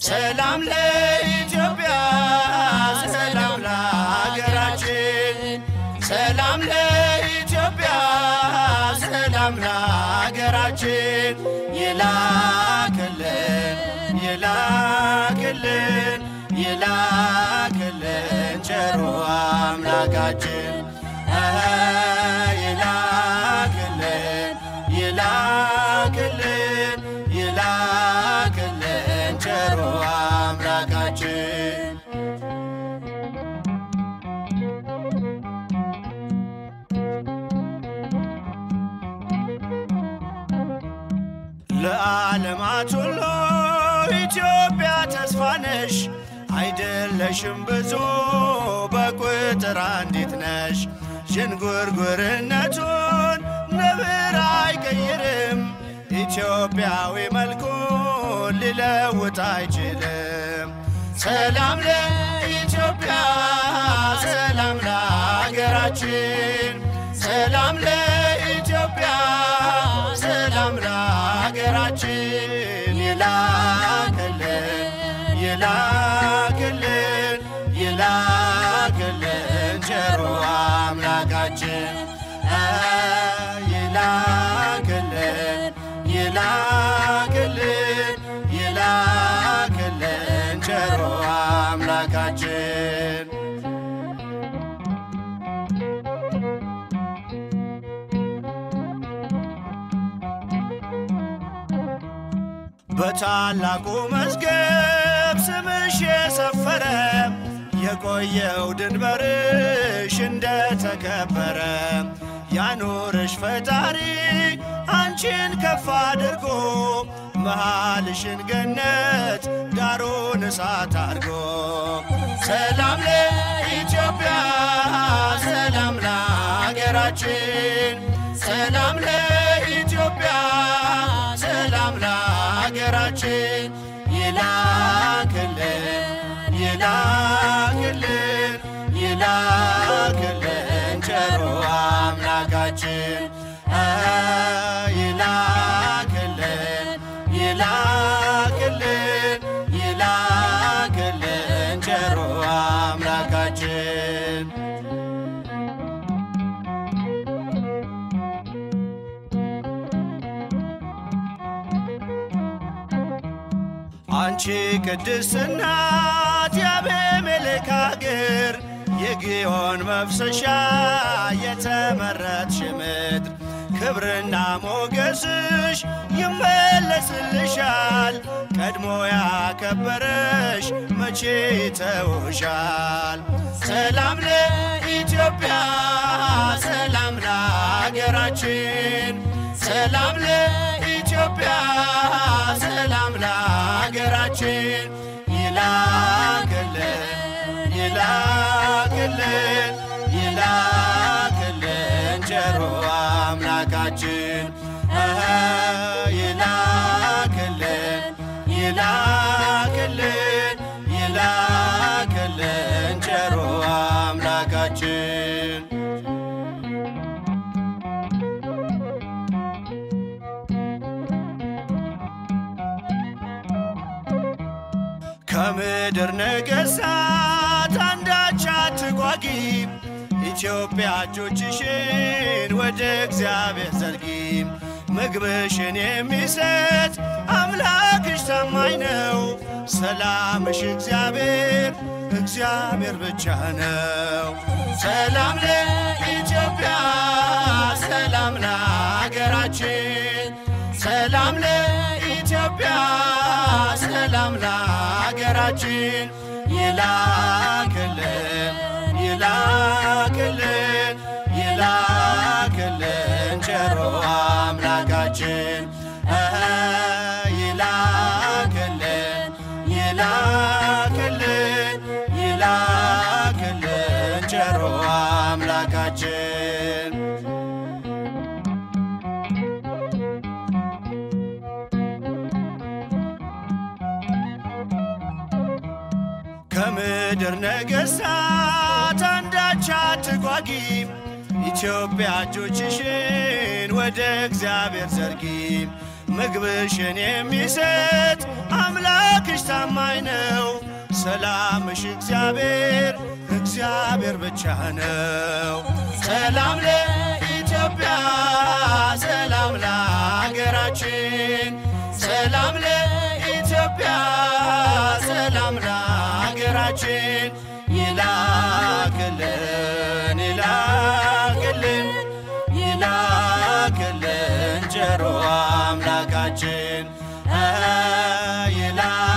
ሰላም ለኢትዮጵያ ሰላም ለሀገራችን ሰላም ለኢትዮጵያ ሰላም ለሀገራችን ይላክልን ይላክልን ይላክልን ቸሩ አምላካችን ይላክልን ይላክልን ይላክልን ቸሩ አምላካችን ለዓለማት ሁሉ ኢትዮጵያ ተስፋ ነሽ አይደለሽም ብዙ በቁጥር አንዲት ነሽ ዥንጉርጉርነቱን ነብር አይቀይርም ኢትዮጵያዊ መልኩን ሊለውጥ አይችልም ሰላም ለኢትዮጵያ ሰላም ለሀገራችን ሰላም ለኢትዮጵያ ሰላም ለሀገራችን ይላክልን ይላክልን ይላክልን ቸሩ አምላካችን ይላክልን ይላክልን ይላክልን ቸሩ አምላካችን በታላቁ መዝገብ ስምሽ የሰፈረ የቆየው ድንበርሽ እንደተከበረ ያኖርሽ ፈጣሪ አንቺን ከፍ አድርጎ መሃልሽን ገነት ዳሩን እሳት አድርጎ ሰላም ለኢትዮጵያ ሰላም ለሀገራችን ሰላም ለኢትዮጵያ ሰላም ለሀገራችን ይላክልን ይላክልን ይላክልን ቸሩ አምላካችን ይላክልን ይላክልን ይላክልን ቸሩ አምላካችን አንቺ ቅድስት እናት የአቤሜሌክ አገር የግዮን መፍሰሻ የተመረጥሽ ምድር ክብርና ሞገስሽ ይመለስልሻል ቀድሞ ያከበረሽ መቼ ይተውሻል ሰላም ለኢትዮጵያ ሰላም ለሀገራችን ሰላም ለኢትዮጵያ ሰላም ለሀገራችን ይላክልን ይላክልን ይላክልን ቸሩ አምላካችን ይላክልን ይላክልን ይላክልን ቸሩ አምላካችን ከምድር ነገሥታት አንዳች አትጓጊ ኢትዮጵያ እጆችሽን ወደ እግዚአብሔር ዘርጊ ምግብሽን የሚሰጥ አምላክሽ ታማኝ ነው ሰላምሽ እግዚአብሔር እግዚአብሔር ብቻ ነው ሰላም ለኢትዮጵያ ሰላም ለሀገራችን ሰላም ለኢትዮጵያ ሰላም ለሀገራችን ይላክልን ይላክልን ይላክልን ቸሩ አምላካችን ይላክልን ይላክልን ይላክልን ቸሩ አምላካችን ከምድር ነገሥታት አንዳች አትጓጊ ኢትዮጵያ እጆችሽን ወደ እግዚአብሔር ዘርጊ ምግብሽን የሚሰጥ አምላክሽ ታማኝ ነው ሰላምሽ እግዚአብሔር ብቻ ነው ሰላም ለኢትዮጵያ ሰላም ለሀገራችን ሰላም ለኢትዮጵያ ሰላም ለሀገራችን ይላክልን ቸሩ አምላካችን ይላክልን